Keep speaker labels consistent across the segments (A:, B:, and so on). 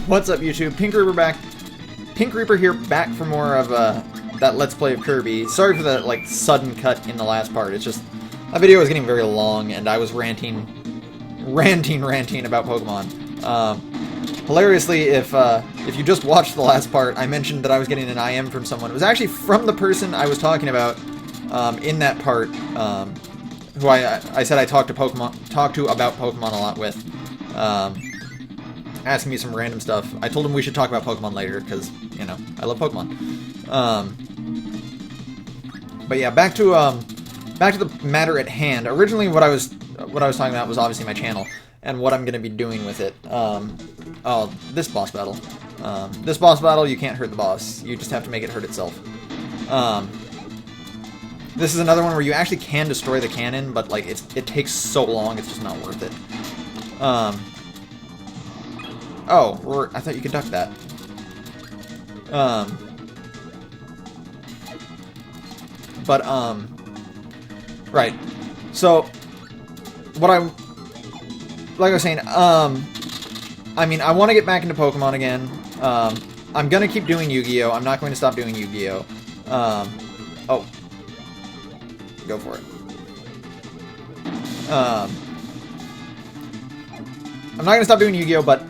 A: What's up, YouTube? Pink Reaper back. Pink Reaper here, back for more of that Let's Play of Kirby. Sorry for the sudden cut in the last part. It's just that video was getting very long, and I was ranting about Pokemon. Hilariously, if you just watched the last part, I mentioned that I was getting an IM from someone. It was actually from the person I was talking about in that part, who I said I talked to about Pokemon a lot with. Asking me some random stuff. I told him we should talk about Pokemon later, because, you know, I love Pokemon. But yeah, back to the matter at hand. Originally, what I was talking about was obviously my channel, and what I'm going to be doing with it. Oh, this boss battle. This boss battle, you can't hurt the boss. You just have to make it hurt itself. This is another one where you actually can destroy the cannon, but, like, it takes so long, it's just not worth it. Oh, I thought you could duck that. Right. So, like I was saying, I mean, I want to get back into Pokemon again. I'm gonna keep doing Yu-Gi-Oh! I'm not going to stop doing Yu-Gi-Oh! Oh. Go for it. I'm not going to stop doing Yu-Gi-Oh! But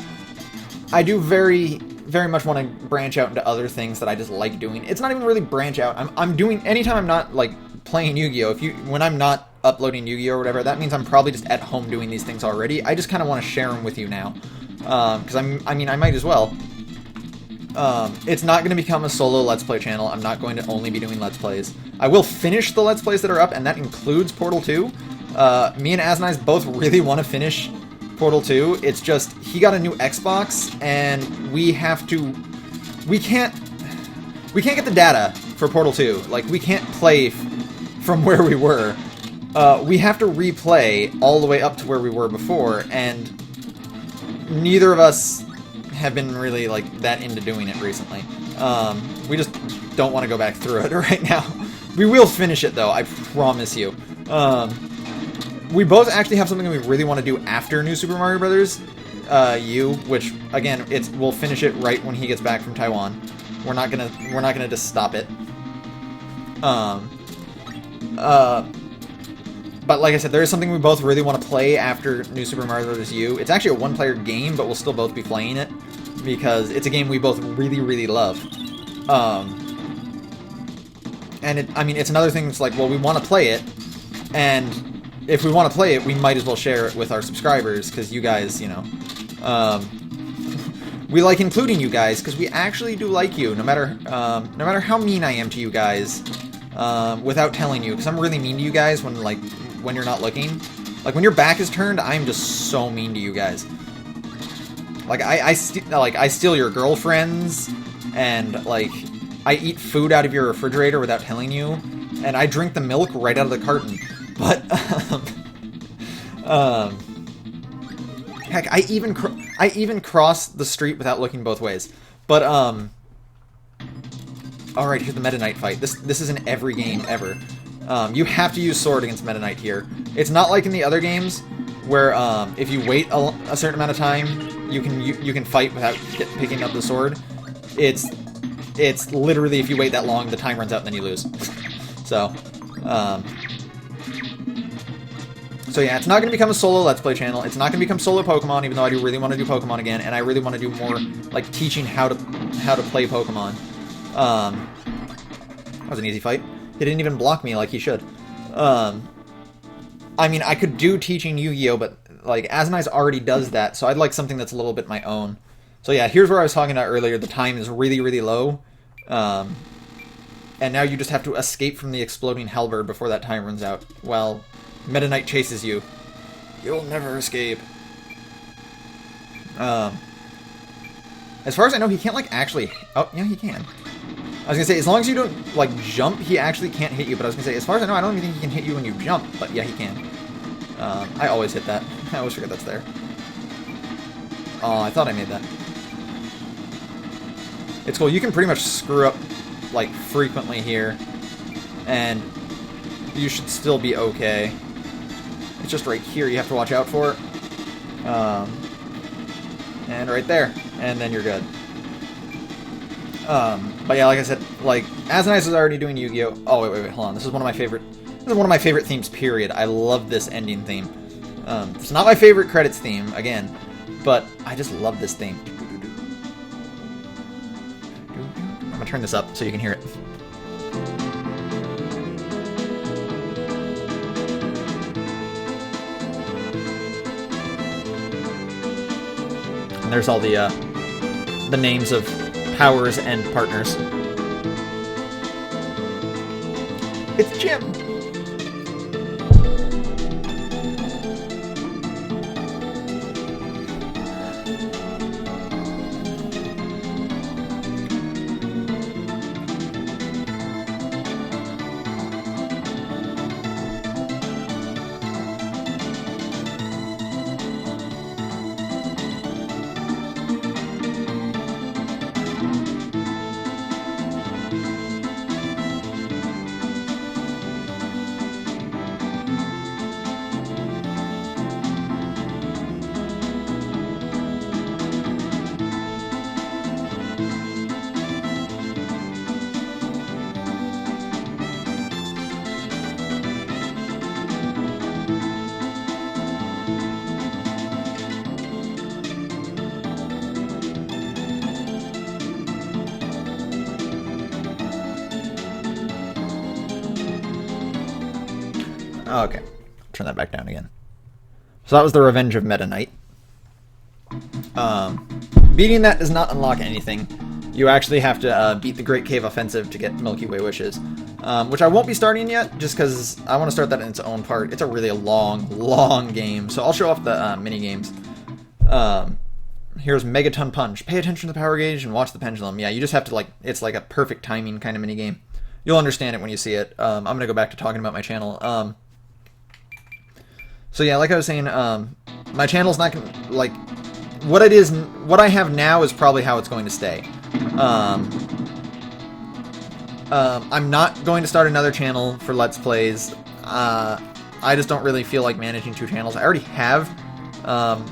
A: I do very, very much want to branch out into other things that I just like doing. It's not even really branch out. I'm doing, anytime I'm not, like, playing Yu-Gi-Oh! When I'm not uploading Yu-Gi-Oh! Or whatever, that means I'm probably just at home doing these things already. I just kind of want to share them with you now. Because I mean, I might as well. It's not going to become a solo Let's Play channel. I'm not going to only be doing Let's Plays. I will finish the Let's Plays that are up, and that includes Portal 2. Me and Azanize both really want to finish Portal 2. It's just, he got a new Xbox, and we can't get the data for Portal 2. Like, we can't play from where we were. We have to replay all the way up to where we were before, and neither of us have been really, like, that into doing it recently. We just don't want to go back through it right now. We will finish it, though, I promise you. We both actually have something that we really want to do after New Super Mario Bros. U, which, again, we'll finish it right when he gets back from Taiwan. We're not gonna just stop it. But like I said, there is something we both really want to play after New Super Mario Bros. U. It's actually a one-player game, but we'll still both be playing it, because it's a game we both really, really love. And I mean, it's another thing that's like, well, we want to play it, and if we want to play it, we might as well share it with our subscribers, because you guys, you know, we like including you guys, because we actually do like you, no matter how mean I am to you guys, without telling you, because I'm really mean to you guys when you're not looking. Like, when your back is turned, I'm just so mean to you guys. Like, I steal your girlfriends, and, like, I eat food out of your refrigerator without telling you, and I drink the milk right out of the carton. But, heck, I even cross the street without looking both ways. But, alright, here's the Metanite fight. This is in every game ever. You have to use sword against Metanite here. It's not like in the other games, where, if you wait a certain amount of time, you can fight without picking up the sword. It's literally, if you wait that long, the time runs out and then you lose. So yeah, it's not going to become a solo Let's Play channel. It's not going to become solo Pokemon, even though I do really want to do Pokemon again, and I really want to do more, like, teaching how to play Pokemon. That was an easy fight. He didn't even block me like he should. I mean, I could do teaching Yu-Gi-Oh, but, like, Azanize already does that, so I'd like something that's a little bit my own. So yeah, here's where I was talking about earlier. The time is really, really low. And now you just have to escape from the exploding halberd before that time runs out. Well, Metanite chases you. You'll never escape. As far as I know, he can't, like, actually... Oh, yeah, he can. I was gonna say, as long as you don't, like, jump, he actually can't hit you. But I was gonna say, as far as I know, I don't even think he can hit you when you jump. But yeah, he can. I always hit that. I always forget that's there. Oh, I thought I made that. It's cool. You can pretty much screw up, like, frequently here. And you should still be okay. It's just right here you have to watch out for. And right there. and then you're good. But yeah, like I said, like As Nice is already doing Yu-Gi-Oh. Oh wait, hold on. This is one of my favorite. This is one of my favorite themes. Period. I love this ending theme. It's not my favorite credits theme again, but I just love this theme. I'm gonna turn this up so you can hear it. And there's all the names of powers and partners. It's Jim. Okay, turn that back down again. So that was the Revenge of Metanite. Beating that does not unlock anything. You actually have to beat the Great Cave Offensive to get Milky Way Wishes, which I won't be starting yet, just because I want to start that in its own part. It's a really long game, so I'll show off the mini games. Here's Megaton Punch. Pay attention to the power gauge and watch the pendulum. Yeah, you just have to it's like a perfect timing kind of mini game. You'll understand it when you see it. I'm gonna go back to talking about my channel. So yeah, like I was saying, my channel's not gonna, like, what I have now is probably how it's going to stay. I'm not going to start another channel for Let's Plays. I just don't really feel like managing two channels. I already have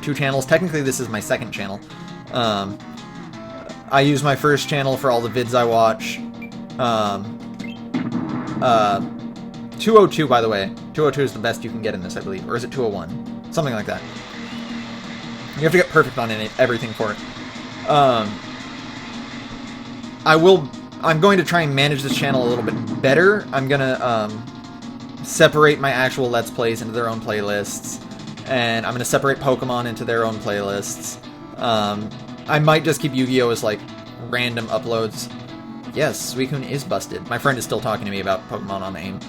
A: two channels. Technically, this is my second channel. I use my first channel for all the vids I watch. 202, by the way. 202 is the best you can get in this, I believe. Or is it 201? Something like that. You have to get perfect on everything for it. I'm going to try and manage this channel a little bit better. I'm going to separate my actual Let's Plays into their own playlists. And I'm going to separate Pokemon into their own playlists. I might just keep Yu-Gi-Oh! As, like, random uploads. Yes, Suicune is busted. My friend is still talking to me about Pokemon on AIM.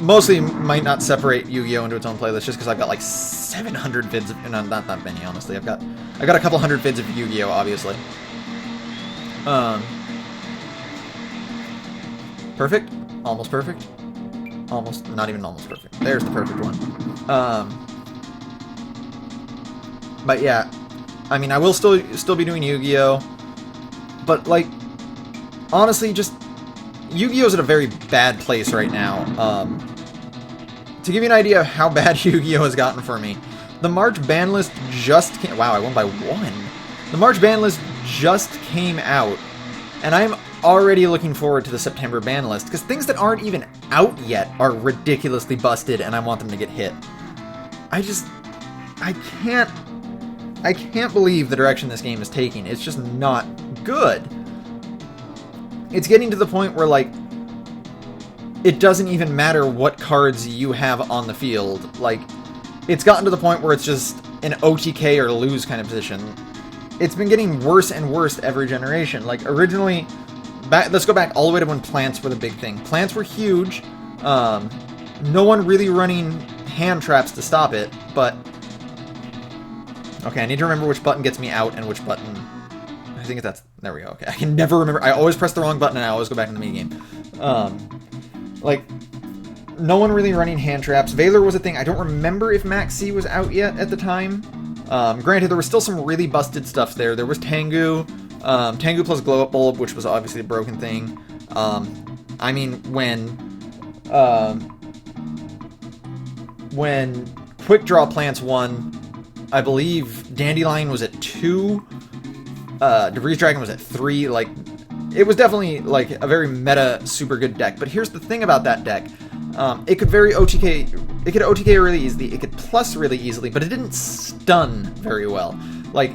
A: Mostly might not separate Yu-Gi-Oh! Into its own playlist just because I've got like 700 vids of, no, not that many, honestly. I've got a couple hundred vids of Yu-Gi-Oh! Obviously. Perfect? Almost perfect? Almost, not even almost perfect. There's the perfect one. But yeah, I mean, I will still be doing Yu-Gi-Oh! But, like, honestly, just Yu-Gi-Oh's at a very bad place right now. To give you an idea of how bad Yu-Gi-Oh! Has gotten for me, the March ban list just came... Wow, I won by 1. The March ban list just came out, and I'm already looking forward to the September ban list, because things that aren't even out yet are ridiculously busted, and I want them to get hit. I can't believe the direction this game is taking. It's just not good. It's getting to the point where, like, it doesn't even matter what cards you have on the field. Like, it's gotten to the point where it's just an OTK or lose kind of position. It's been getting worse and worse every generation. Like, originally, let's go back all the way to when plants were the big thing. Plants were huge. No one really running hand traps to stop it, but... Okay, I need to remember which button gets me out and which button... I think that's... There we go. Okay, I can never remember. I always press the wrong button and I always go back to the minigame. Like, no one really running hand traps. Valor was a thing. I don't remember if Max C was out yet at the time. Granted, there was still some really busted stuff there. There was Tengu. Tengu plus Glow Up Bulb, which was obviously a broken thing. I mean, when Quick Draw plants 1. I believe Dandelion was at 2. Debris Dragon was at 3. Like, it was definitely like a very meta, super good deck. But here's the thing about that deck: it could OTK. It could OTK really easily. It could plus really easily, but it didn't stun very well. Like,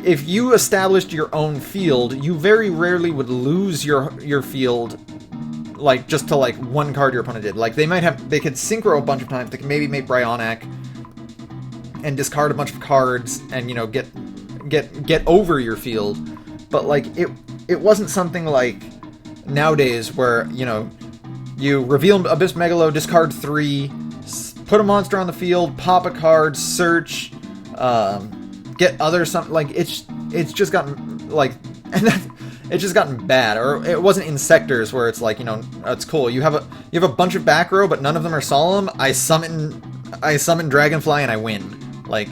A: if you established your own field, you very rarely would lose your field, like, just to like one card your opponent did. Like, they could synchro a bunch of times. They could maybe make Brionac and discard a bunch of cards and, you know, get over your field. But like, it wasn't something like nowadays where, you know, you reveal Abyss Megalo, discard 3, put a monster on the field, pop a card, search, get other something. Like, it's just gotten like, and it's just gotten bad. Or it wasn't in sectors where it's like, you know, it's cool. You have a bunch of back row, but none of them are solemn. I summon Dragonfly and I win. Like,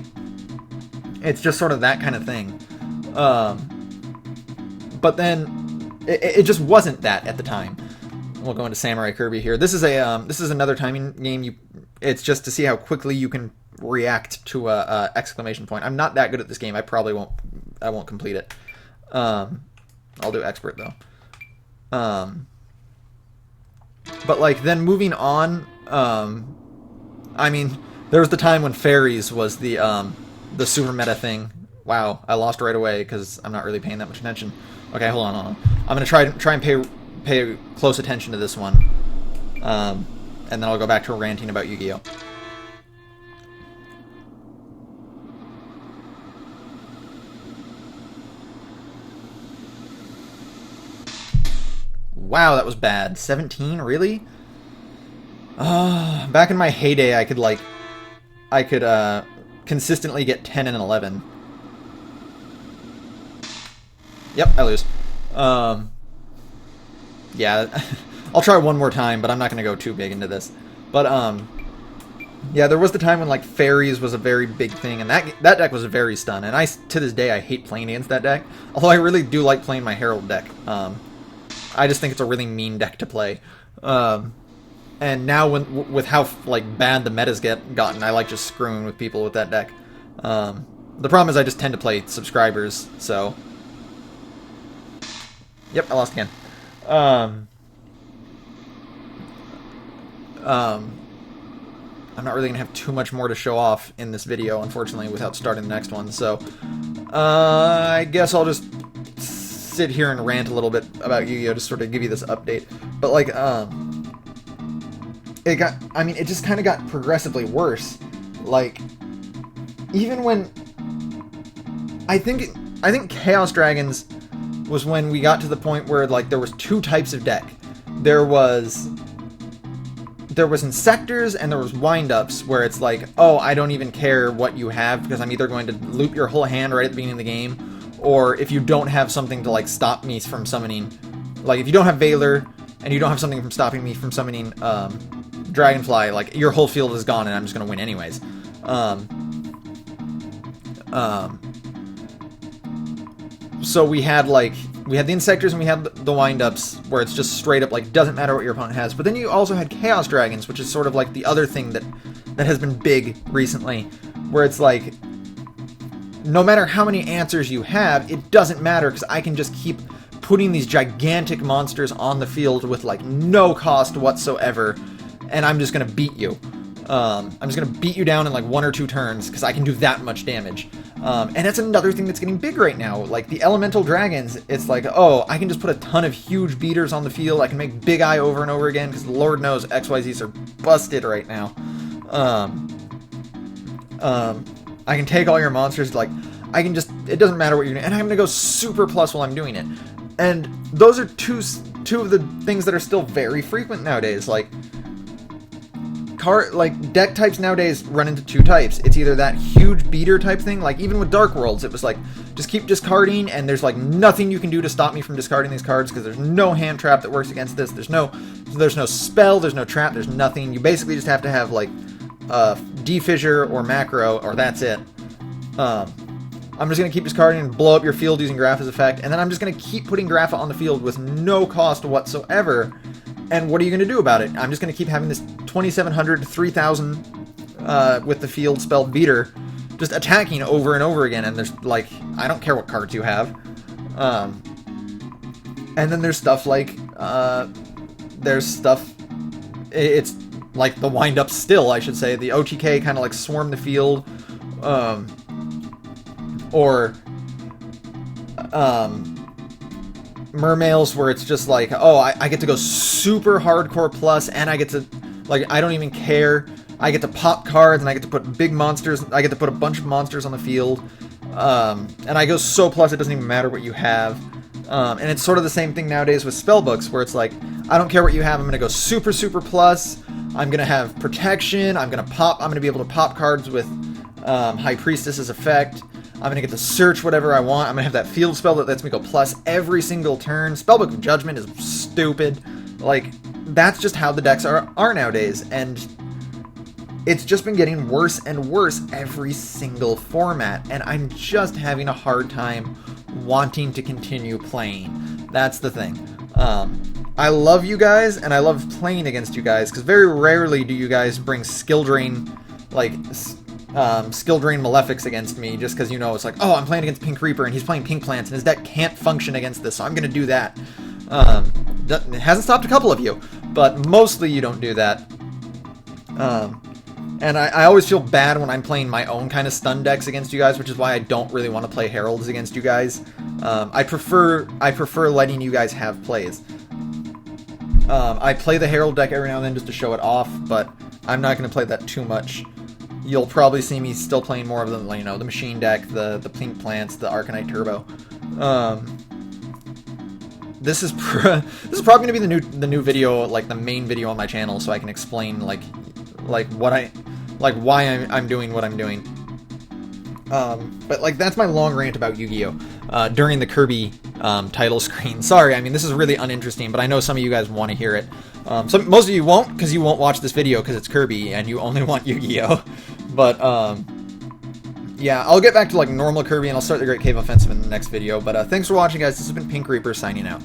A: it's just sort of that kind of thing. But then it just wasn't that at the time. We'll go into Samurai Kirby here. This is another timing game. It's just to see how quickly you can react to a exclamation point. I'm not that good at this game. I probably won't complete it. I'll do expert though. But like, then moving on, I mean, there was the time when fairies was the super meta thing. Wow, I lost right away because I'm not really paying that much attention. Okay, hold on. I'm gonna try and pay close attention to this one, and then I'll go back to ranting about Yu-Gi-Oh. Wow, that was bad. 17, really? Back in my heyday, I could consistently get 10 and 11. Yep, I lose. Yeah, I'll try one more time, but I'm not gonna go too big into this. But yeah, there was the time when like fairies was a very big thing, and that deck was very stun. And to this day I hate playing against that deck. Although I really do like playing my Herald deck. I just think it's a really mean deck to play. And now with how like bad the metas gotten, I like just screwing with people with that deck. The problem is I just tend to play subscribers, so. Yep, I lost again. I'm not really going to have too much more to show off in this video, unfortunately, without starting the next one, so I guess I'll just sit here and rant a little bit about Yu-Gi-Oh! To sort of give you this update. But, like, it just kind of got progressively worse. Like, even when... I think Chaos Dragons was when we got to the point where, like, there was two types of deck. There was Insectors and there was Wind-Ups, where it's like, oh, I don't even care what you have, because I'm either going to loop your whole hand right at the beginning of the game, or if you don't have something to, like, stop me from summoning, like, if you don't have Valor, and you don't have something from stopping me from summoning, Dragonfly, like, your whole field is gone and I'm just gonna win anyways. So we had the Insectors and we had the Wind-Ups, where it's just straight up, like, doesn't matter what your opponent has. But then you also had Chaos Dragons, which is sort of like the other thing that has been big recently, where it's like, no matter how many answers you have, it doesn't matter, because I can just keep putting these gigantic monsters on the field with, like, no cost whatsoever, and I'm just gonna beat you. I'm just gonna beat you down in, like, 1 or 2 turns, because I can do that much damage. And that's another thing that's getting big right now. Like, the Elemental Dragons, it's like, oh, I can just put a ton of huge beaters on the field. I can make Big Eye over and over again, because Lord knows XYZs are busted right now. I can take all your monsters, like, I can just, it doesn't matter what you're doing, and I'm gonna go super plus while I'm doing it. And those are two of the things that are still very frequent nowadays. Like, deck types nowadays run into 2 types. It's either that huge beater type thing, like even with Dark Worlds, it was like, just keep discarding, and there's like nothing you can do to stop me from discarding these cards, because there's no hand trap that works against this. There's no spell, there's no trap, there's nothing. You basically just have to have like D-Fissure or Macro, or that's it. I'm just going to keep discarding and blow up your field using Grapha's effect, and then I'm just going to keep putting Grapha on the field with no cost whatsoever. And what are you going to do about it? I'm just going to keep having this 2,700 to 3,000 with the field spell Beater, just attacking over and over again, and there's, like, I don't care what cards you have. And then there's stuff like, it's like the wind-up still, I should say. The OTK kind of like swarm the field, or Mermails, where it's just like, oh, I get to go super hardcore plus, and I get to, like, I don't even care. I get to pop cards, and I get to put big monsters, I get to put a bunch of monsters on the field, and I go so plus, it doesn't even matter what you have. And it's sort of the same thing nowadays with spellbooks, where it's like, I don't care what you have, I'm going to go super, super plus, I'm going to have protection, I'm going to be able to pop cards with High Priestess's effect, I'm going to get to search whatever I want, I'm going to have that field spell that lets me go plus every single turn. Spellbook of Judgment is stupid. Like, that's just how the decks are nowadays, and it's just been getting worse and worse every single format, and I'm just having a hard time wanting to continue playing. That's the thing. I love you guys, and I love playing against you guys, because very rarely do you guys bring skill drain, like, skill drain Malefics against me, just because, you know, it's like, oh, I'm playing against Pink Reaper, and he's playing Pink Plants, and his deck can't function against this, so I'm going to do that. It hasn't stopped a couple of you, but mostly you don't do that. And I always feel bad when I'm playing my own kind of stun decks against you guys, which is why I don't really want to play Heralds against you guys. I prefer letting you guys have plays. I play the Herald deck every now and then just to show it off, but I'm not going to play that too much. You'll probably see me still playing more of the, you know, the Machine deck, the Pink Plants, the Arcanite Turbo. This is probably going to be the new video, like the main video on my channel, so I can explain why I'm doing what I'm doing. But like, that's my long rant about Yu-Gi-Oh! During the Kirby title screen. Sorry, I mean, this is really uninteresting, but I know some of you guys want to hear it. Most of you won't, because you won't watch this video because it's Kirby and you only want Yu-Gi-Oh! But yeah, I'll get back to like normal Kirby and I'll start the Great Cave Offensive in the next video. But thanks for watching, guys. This has been Pink Reaper signing out.